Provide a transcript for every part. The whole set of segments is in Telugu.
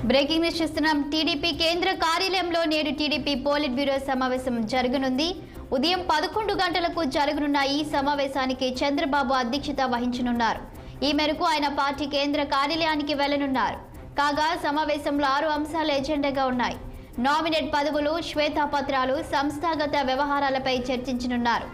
బ్రేకింగ్ న్యూస్ చూస్తున్నాం. టీడీపీ కేంద్ర కార్యాలయంలో నేడు టీడీపీ పోలిట్ బ్యూరో సమావేశం జరగనుంది. ఉదయం 11 గంటలకు జరగనున్న ఈ సమావేశానికి చంద్రబాబు అధ్యక్షత వహించనున్నారు. ఈ మేరకు ఆయన పార్టీ కేంద్ర కార్యాలయానికి వెళ్లనున్నారు. కాగా సమావేశంలో 6 అంశాలు ఎజెండాగా ఉన్నాయి. నామినేట్ పదవులు, శ్వేతపత్రాలు, సంస్థాగత వ్యవహారాలపై చర్చించనున్నారు.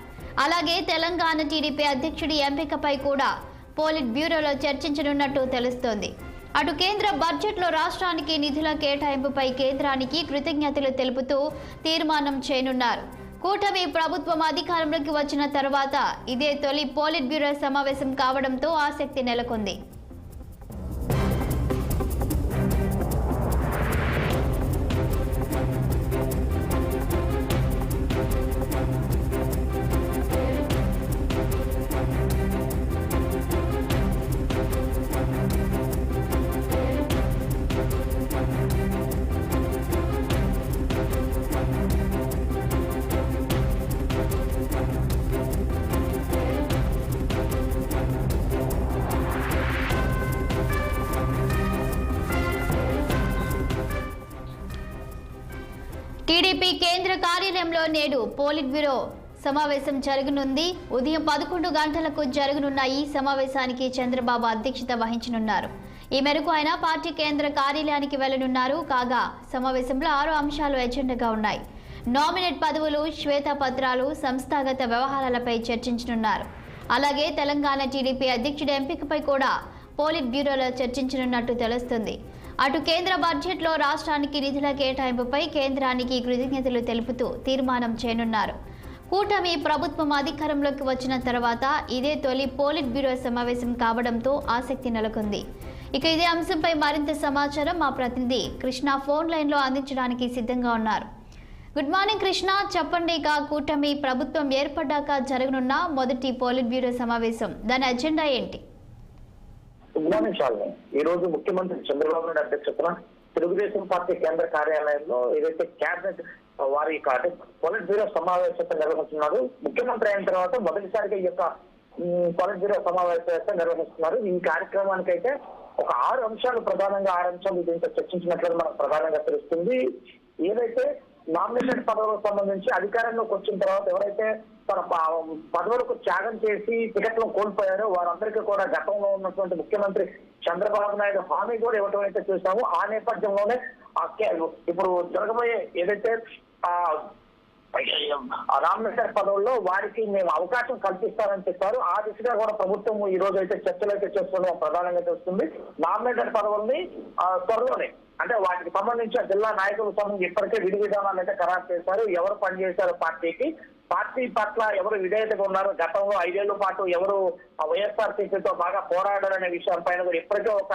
అలాగే తెలంగాణ టీడీపీ అధ్యక్షుడి ఎంపికపై కూడా పోలిట్ బ్యూరోలో చర్చించనున్నట్టు తెలుస్తోంది. అటు కేంద్ర బడ్జెట్లో రాష్ట్రానికి నిధుల కేటాయింపుపై కేంద్రానికి కృతజ్ఞతలు తెలుపుతూ తీర్మానం చేయనున్నారు. కూటమి ప్రభుత్వం అధికారంలోకి వచ్చిన తర్వాత ఇదే తొలి పోలిట్ బ్యూరో సమావేశం కావడంతో ఆసక్తి నెలకొంది. టీడీపీ కేంద్ర కార్యాలయంలో నేడు పోలిట్ బ్యూరో సమావేశం జరగనుంది. ఉదయం 11 గంటలకు జరగనున్న ఈ సమావేశానికి చంద్రబాబు అధ్యక్షత వహించనున్నారు. ఈ మేరకు ఆయన పార్టీ కేంద్ర కార్యాలయానికి వెళ్లనున్నారు. కాగా సమావేశంలో 6 అంశాలు ఎజెండాగా ఉన్నాయి. నామినేట్ పదవులు, శ్వేతపత్రాలు, సంస్థాగత వ్యవహారాలపై చర్చించనున్నారు. అలాగే తెలంగాణ టీడీపీ అధ్యక్షుడి ఎంపికపై కూడా పోలిట్ బ్యూరోలో చర్చించనున్నట్టు తెలుస్తుంది. అటు కేంద్ర బడ్జెట్లో రాష్ట్రానికి నిధుల కేటాయింపుపై కేంద్రానికి కృతజ్ఞతలు తెలుపుతూ తీర్మానం చేయనున్నారు. కూటమి ప్రభుత్వం అధికారంలోకి వచ్చిన తర్వాత ఇదే తొలి పోలిట్ బ్యూరో సమావేశం కావడంతో ఆసక్తి నెలకొంది. ఇక ఇదే అంశంపై మరింత సమాచారం మా ప్రతినిధి కృష్ణ ఫోన్ లైన్లో అందించడానికి సిద్ధంగా ఉన్నారు. గుడ్ మార్నింగ్ కృష్ణ, చెప్పండి. ఇక కూటమి ప్రభుత్వం ఏర్పడ్డాక జరగనున్న మొదటి పోలిట్ బ్యూరో సమావేశం, దాని అజెండా ఏంటి? Good morning Shalini. ఈ రోజు ముఖ్యమంత్రి చంద్రబాబు నాయుడు అధ్యక్షతన తెలుగుదేశం పార్టీ కేంద్ర కార్యాలయంలో ఏదైతే కేబినెట్ వారి పోలిట్ బ్యూరో సమావేశం నిర్వహిస్తున్నారు. ముఖ్యమంత్రి అయిన తర్వాత మొదటిసారిగా ఈ యొక్క పోలిట్ బ్యూరో సమావేశం నిర్వహిస్తున్నారు. ఈ కార్యక్రమానికి అయితే ఒక 6 అంశాలు ప్రధానంగా 6 అంశాలు దీంతో చర్చించినట్లుగా మనకు ప్రధానంగా తెలుస్తుంది. ఏదైతే నామినేటెడ్ పదవులకు సంబంధించి అధికారంలోకి వచ్చిన తర్వాత ఎవరైతే తన పదవులకు త్యాగం చేసి టికెట్లను కోల్పోయారో వారందరికీ కూడా గతంలో ఉన్నటువంటి ముఖ్యమంత్రి చంద్రబాబు నాయుడు హామీ కూడా ఇవ్వటం అయితే చూసాము. ఆ నేపథ్యంలోనే ఇప్పుడు జరగబోయే ఏదైతే నామినేటెడ్ పదవుల్లో వారికి మేము అవకాశం కల్పిస్తారని చెప్పారు. ఆ దిశగా కూడా ప్రభుత్వం ఈ రోజు అయితే చర్చలు అయితే చేస్తుండడం ప్రధానంగా తెలుస్తుంది. నామినేటెడ్ పదవుల్ని త్వరలోనే అంటే వాటికి సంబంధించిన జిల్లా నాయకులకు సంబంధించి ఇప్పటికే విధి విధానాలు అయితే ఖరారు చేశారు. ఎవరు పనిచేశారు పార్టీ పట్ల ఎవరు విధేయతగా ఉన్నారు, గతంలో 5 ఏళ్ల పాటు ఎవరు వైఎస్ఆర్సీపీతో బాగా పోరాడారనే విషయంపైన కూడా ఇప్పటికే ఒక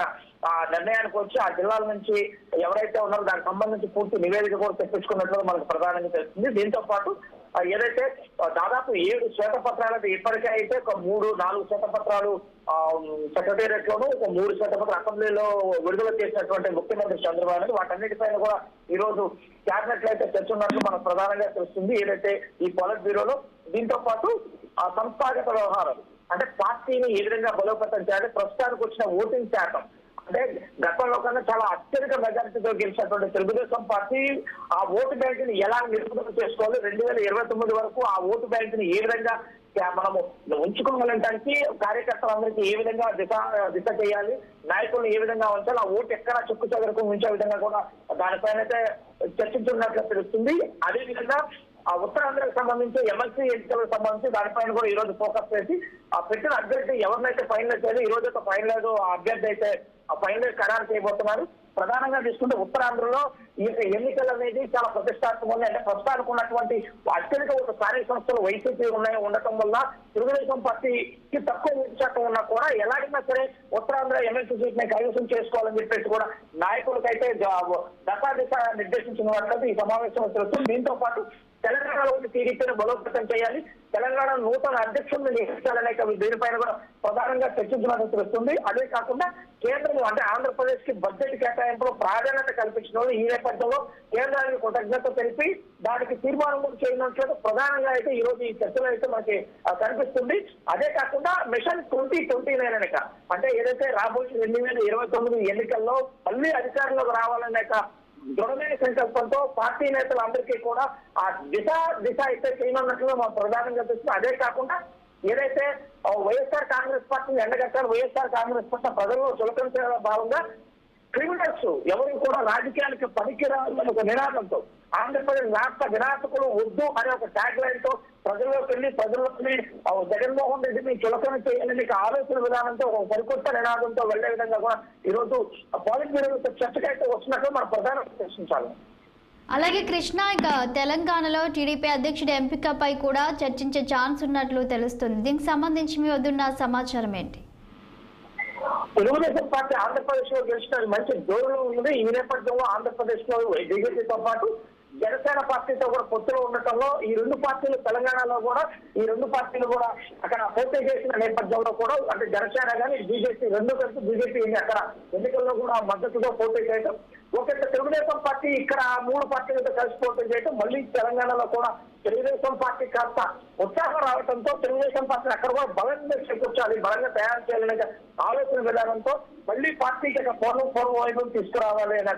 నిర్ణయానికి వచ్చి ఆ జిల్లాల నుంచి ఎవరైతే ఉన్నారో దానికి సంబంధించి పూర్తి నివేదిక కూడా తెప్పించుకున్నట్లు మనకు ప్రధానంగా తెలుస్తుంది. దీంతో పాటు ఏదైతే దాదాపు 7 శ్వేతపత్రాలు ఇప్పటికే అయితే ఒక 3-4 శ్వేతపత్రాలు సెక్రటేరియట్ లోను, ఒక 3 శ్వేతపత్రాలు అసెంబ్లీలో విడుదల చేసినటువంటి ముఖ్యమంత్రి చంద్రబాబు నాయుడు వాటన్నిటిపైన కూడా ఈ రోజు క్యాబినెట్ లో అయితే చర్చ ఉన్నట్లు మనకు ప్రధానంగా తెలుస్తుంది. ఏదైతే ఈ పోలిట్ బ్యూరోలో దీంతో పాటు సంస్థాగత వ్యవహారాలు అంటే పార్టీని ఏ విధంగా బలోపేతం చేయాలి, ప్రస్తుతానికి వచ్చిన ఓటింగ్ శాతం అంటే గతంలో కన్నా చాలా అత్యధిక మెజారిటీతో గెలిచినటువంటి తెలుగుదేశం పార్టీ ఆ ఓటు బ్యాంక్ ని ఎలా నిలుపుదల చేసుకోవాలి, 2029 వరకు ఆ ఓటు బ్యాంక్ ని ఏ విధంగా మనము ఉంచుకోగలడానికి కార్యకర్తలందరికీ ఏ విధంగా దిశ చేయాలి, నాయకులను ఏ విధంగా ఉంచాలి, ఆ ఓటు ఎక్కడ చుక్కు చెదరకు ఉంచే విధంగా కూడా దానిపైన అయితే చర్చించున్నట్లు తెలుస్తుంది. అదేవిధంగా ఆ ఉత్తరాంధ్రకు సంబంధించి ఎమ్మెల్సీ ఎన్నికలకు సంబంధించి దానిపైన కూడా ఈ రోజు ఫోకస్ చేసి ఆ పెట్టిన అభ్యర్థి ఎవరినైతే ఫైనలైజ్ చేయాలి, ఈ రోజు అయితే ఫైనలైజ్ అభ్యర్థి అయితే ఫైనలైజ్ ఖరారు చేయబోతున్నారు. ప్రధానంగా తీసుకుంటే ఉత్తరాంధ్రలో ఈ ఎన్నికలు అనేది చాలా ప్రతిష్టాత్మకంగా అంటే ప్రస్తుతానికి ఉన్నటువంటి అత్యధిక ఒక స్థానిక సంస్థలు వైసీపీ ఉండటం వల్ల తెలుగుదేశం పార్టీకి తక్కువ శాతం ఉన్నా కూడా ఎలాగైనా సరే ఉత్తరాంధ్ర ఎమ్మెల్సీ సీట్ ని కైవసం చేసుకోవాలని చెప్పేసి కూడా నాయకులకైతే దశాదిశ నిర్దేశించినట్లయితే ఈ సమావేశంలో తెలుస్తుంది. దీంతో పాటు తెలంగాణలో టీడీపీని బలోపేతం చేయాలి, తెలంగాణ నూతన అధ్యక్షులను నియమించాలనే దీనిపైన కూడా ప్రధానంగా చర్చించినట్టు తెలుస్తుంది. అదే కాకుండా కేంద్రం అంటే ఆంధ్రప్రదేశ్ కి బడ్జెట్ కేటాయింపులో ప్రాధాన్యత కల్పించడం, ఈ నేపథ్యంలో కేంద్రానికి కృతజ్ఞత తెలిపి దానికి తీర్మానం కూడా చేయనట్లు ప్రధానంగా అయితే ఈ రోజు ఈ చర్చలో అయితే మనకి కనిపిస్తుంది. అదే కాకుండా మిషన్ 2029 అంటే ఏదైతే రాబోయే 2029 ఎన్నికల్లో మళ్ళీ అధికారంలోకి రావాలనే దృఢమైన సంకల్పంతో పార్టీ నేతలందరికీ కూడా ఆ దిశ అయితే చేయనున్నట్లుగా మనం ప్రధానంగా చూస్తున్నాం. అదే కాకుండా ఏదైతే వైఎస్ఆర్ కాంగ్రెస్ పార్టీని ఎండగట్టారు, వైఎస్ఆర్ కాంగ్రెస్ పార్టీ ప్రజల్లో చులకరించే భాగంగా క్రిమినల్స్ ఎవరు కూడా రాజకీయాలకు పనికిరాలన్న ఒక నినాదంతో ఆంధ్రప్రదేశ్ రాష్ట్ర వినాశకులు వద్దు అనే ఒక ట్యాగ్ లైన్ తో ప్రజల్లోకి వెళ్ళి ప్రజల్లోని జగన్మోహన్ రెడ్డిని చులకన చేయాలని ఆలోచన విధానంతో ఒక పరికొత్త నినాదంతో వెళ్లే విధంగా కూడా ఈ రోజు పాలిట్ బ్యూరో చర్చకైతే వచ్చినట్లు మనం ప్రధానంగా చర్చించాలి. అలాగే కృష్ణ, ఇక తెలంగాణలో టీడీపీ అధ్యక్షుడి ఎంపికపై కూడా చర్చించే ఛాన్స్ ఉన్నట్లు తెలుస్తుంది. దీనికి సంబంధించి మీ వద్దున్న సమాచారం ఏంటి? తెలుగుదేశం పార్టీ ఆంధ్రప్రదేశ్ లో గెలిచిన మంచి జోరులో ఉంది. ఈ నేపథ్యంలో ఆంధ్రప్రదేశ్ లో బీజేపీతో పాటు జనసేన పార్టీతో కూడా పొత్తులో ఉండటంలో ఈ రెండు పార్టీలు తెలంగాణలో కూడా ఈ రెండు పార్టీలు కూడా అక్కడ పోటీ చేసిన నేపథ్యంలో కూడా అంటే జనసేన కానీ బీజేపీ రెండు కలిసి బీజేపీ అక్కడ ఎన్నికల్లో కూడా మద్దతుతో పోటీ చేయడం, ఒక తెలుగుదేశం పార్టీ ఇక్కడ మూడు పార్టీలతో కలిసి పోటీ చేయడం, మళ్ళీ తెలంగాణలో కూడా తెలుగుదేశం పార్టీ కాస్త ఉత్సాహం రావడంతో తెలుగుదేశం పార్టీని అక్కడ కూడా బలంగా చేకూర్చాలి, బలంగా తయారు చేయాలనే ఆలోచన విధానంతో మళ్ళీ పార్టీకి పూర్వం వైభవం తీసుకురావాలి అనే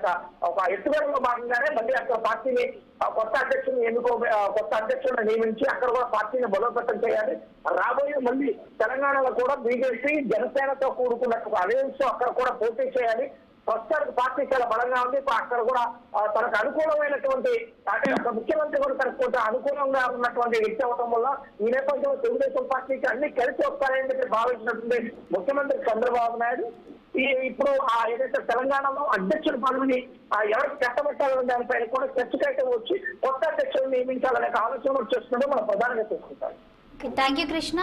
ఒక ఎత్తుగడలో భాగంగానే మళ్ళీ అక్కడ పార్టీని కొత్త అధ్యక్షుడిని నియమించి అక్కడ కూడా పార్టీని బలోపేతం చేయాలి. రాబోయే మళ్ళీ తెలంగాణలో కూడా బీజేపీ జనసేనతో కూడుకున్న అలయన్స్ అక్కడ కూడా పోటీ చేయాలి. ప్రస్తుతానికి పార్టీ చాలా బలంగా ఉంది. అక్కడ కూడా తనకు అనుకూలమైనటువంటి అంటే ఒక ముఖ్యమంత్రి కూడా తనకు కొంత అనుకూలంగా ఉన్నటువంటి వ్యక్తి అవడం వల్ల ఈ నేపథ్యంలో తెలుగుదేశం పార్టీకి అన్ని కలిసి వస్తాయని చెప్పి భావించినటువంటి ముఖ్యమంత్రి చంద్రబాబు నాయుడు ఇప్పుడు ఏదైతే తెలంగాణలో అధ్యక్షుడి పదవిని ఎవరికి కట్టబెట్టాలనే దానిపైన కూడా చర్చకైతే వచ్చి కొత్త అధ్యక్షుడిని నియమించాలనే ఆలోచన చేస్తున్నట్టు మనం ప్రధానంగా తీసుకుంటాం. Thank you Krishna.